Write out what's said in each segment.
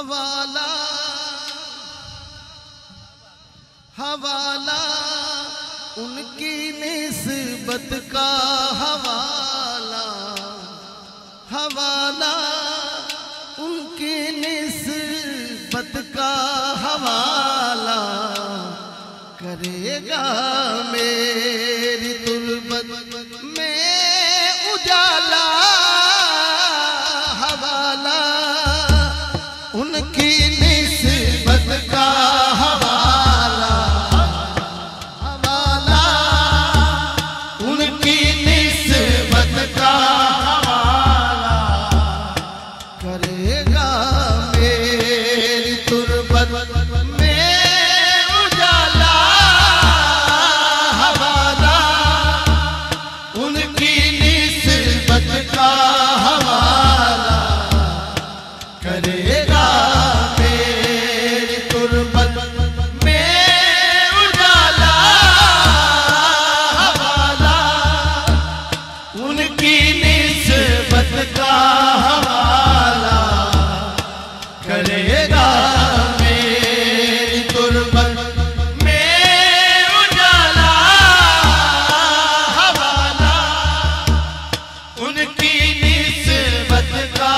हवाला हवाला उनकी निस्बत का हवाला हवाला उनकी निस्बत का हवाला करेगा मेरी तुर्बत में उजाला हवाला उनकी निस्बत का हवाला हवाला उनकी निस्बत का हवाला करेगा मेरी तुर्बत में उजाला हवाला उनकी निस्बत का हवाला करेगा मेरी तुर्बत में उजाला हवाला उनकी निस्बत का हवाला करेगा मेरी तुर्बत में उजाला हवाला उनकी निस्बत का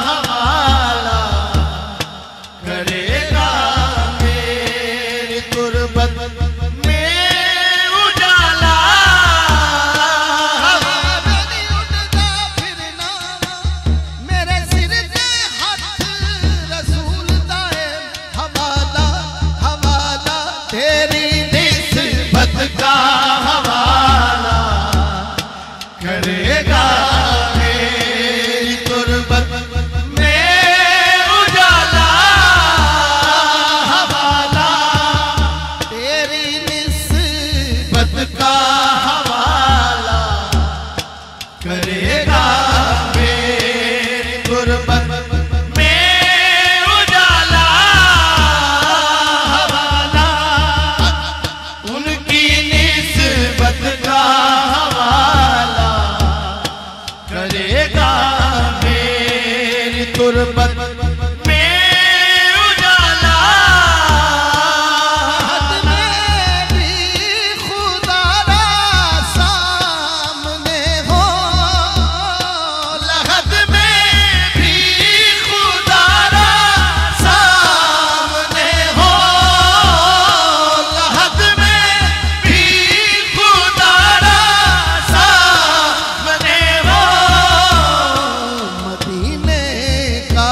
हवाला करेगा मेरी तुर्बत में उजाला हवा नहीं उड़ता फिरना मेरे सिर से हाथ रसूल दाए हवाला हवाला तेरी निस्बत का हवाला करेगा मेरी तुर्बत में उजाला हवाला तेरी निस्बत का हवाला करेगा मेरी तुर्बत में उजाला हवाला उनकी निस्बत का हवाला करेगा मेरी तुर्बत में उजाला हद में भी खुदारा सामने हो लहद में भी खुदारा सामने हो लहद में भी खुदारा सामने हो मदीने का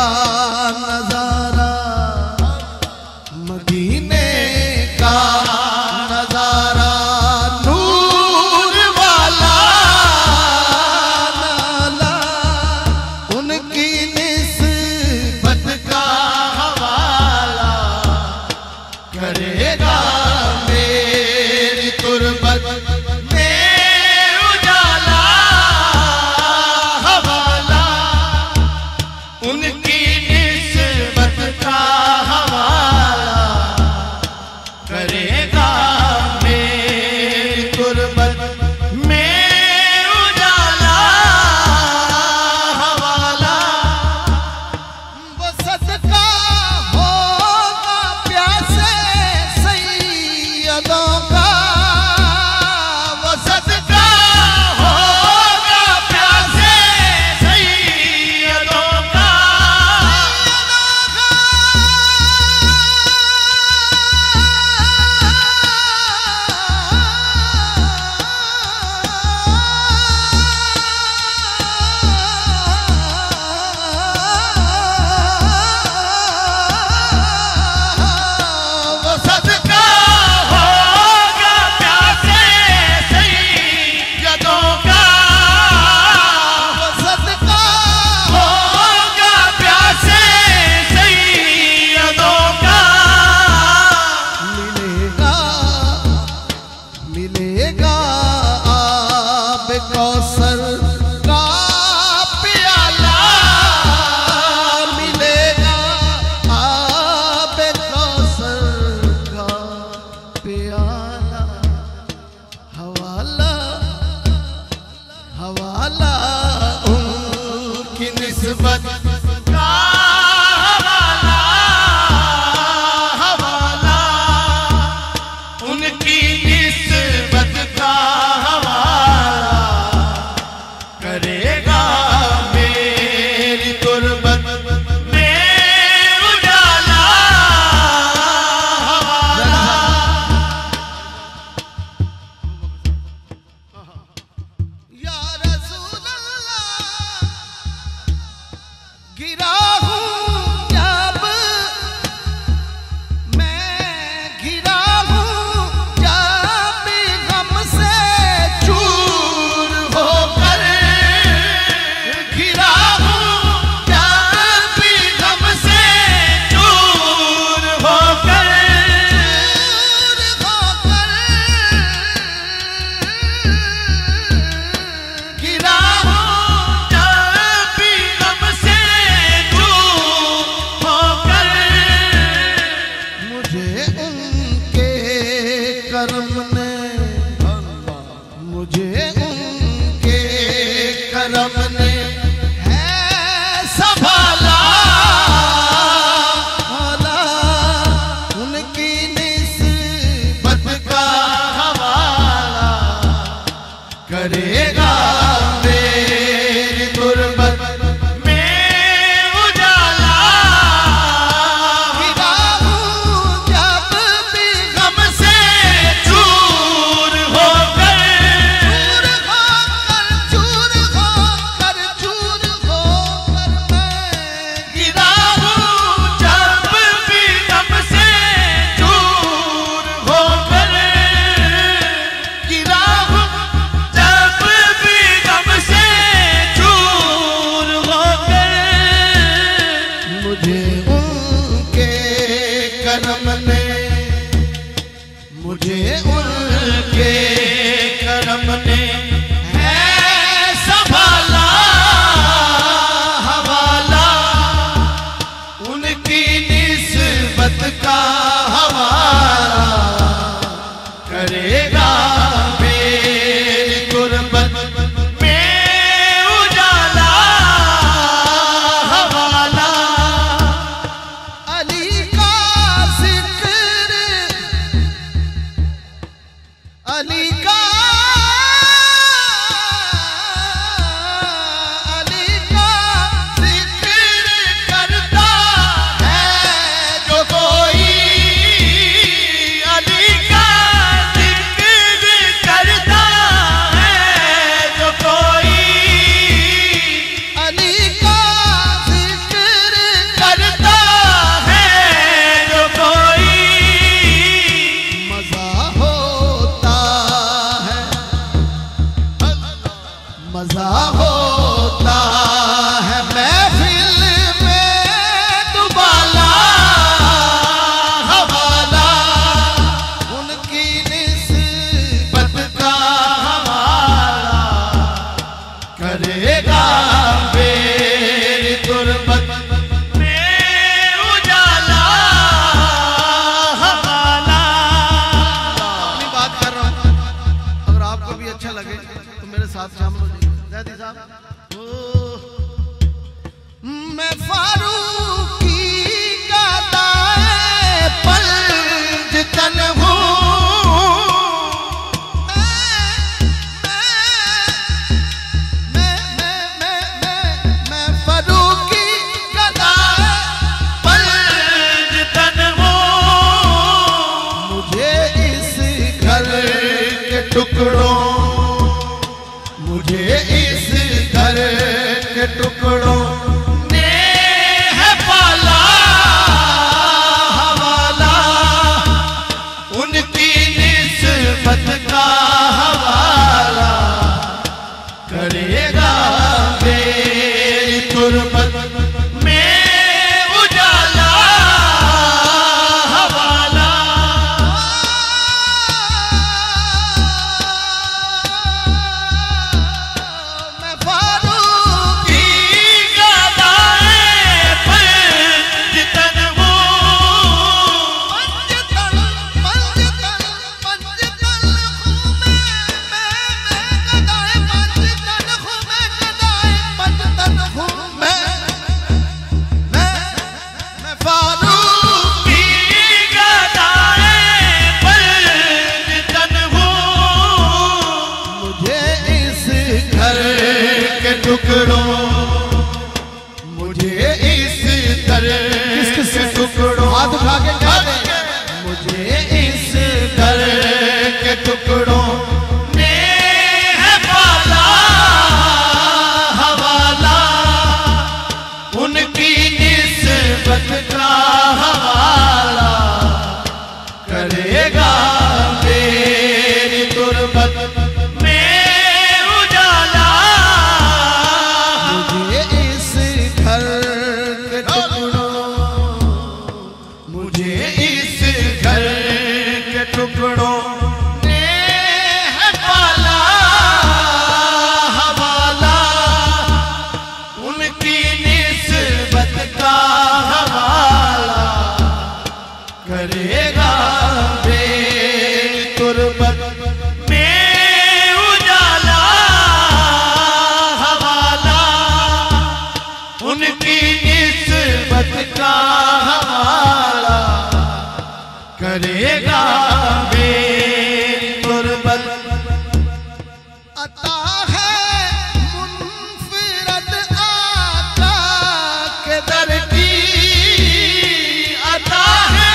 फारूकी का दाए पंजतन हूँ। मैं फारूकी का दाए पंजतन हूँ। मुझे इस घर के टुकड़ों, मुझे इस घर के टुकड़ों ने है पाला हवाला। उनकी निस्बत का हवाला करेगा मेरी तुरबत में उजाला हवाला। मैं फारूकी का दाए पंजतन हूँ। पंजतन हूँ मैं गदाए पंजतन हूँ। मैं गदाए पंजतन हूँ। मैं फारूकी का दाए पंजतन हूँ। मुझे इस घर के टुकड़ों, मुझे इस घर के टुकड़ों, हाथ उठा के कह दे, मुझे इस घर के टुकड़ों ने है पाला हवाला। उनकी निस्बत का हवाला करेगा मेरी तुरबत में उजाला। मुझे इस घर के टुकड़ों, मुझे इस घर के टुकड़ों ने है पाला हवाला। उनकी निस्बत का हवाला करेगा मेरी तुरबत में उजाला हवाला। उनकी निस्बत का हवाला करेगा मेरी तुरबत। अता है मुनफिरद आका के दर की, अता है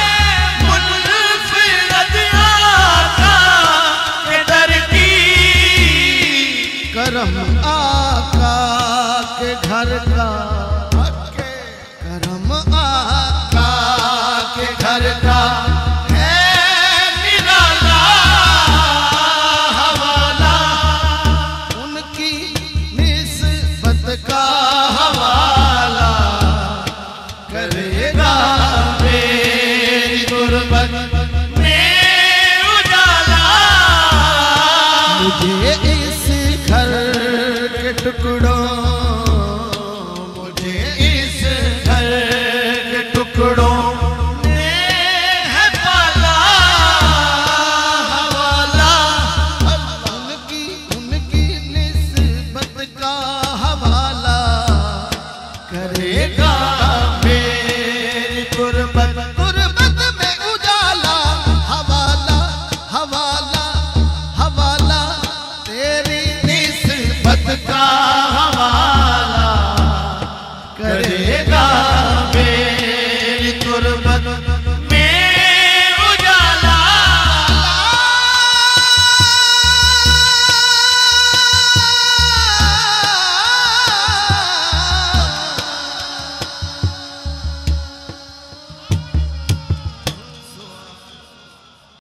मुनफिरद आका के दर की। करम आका के घर का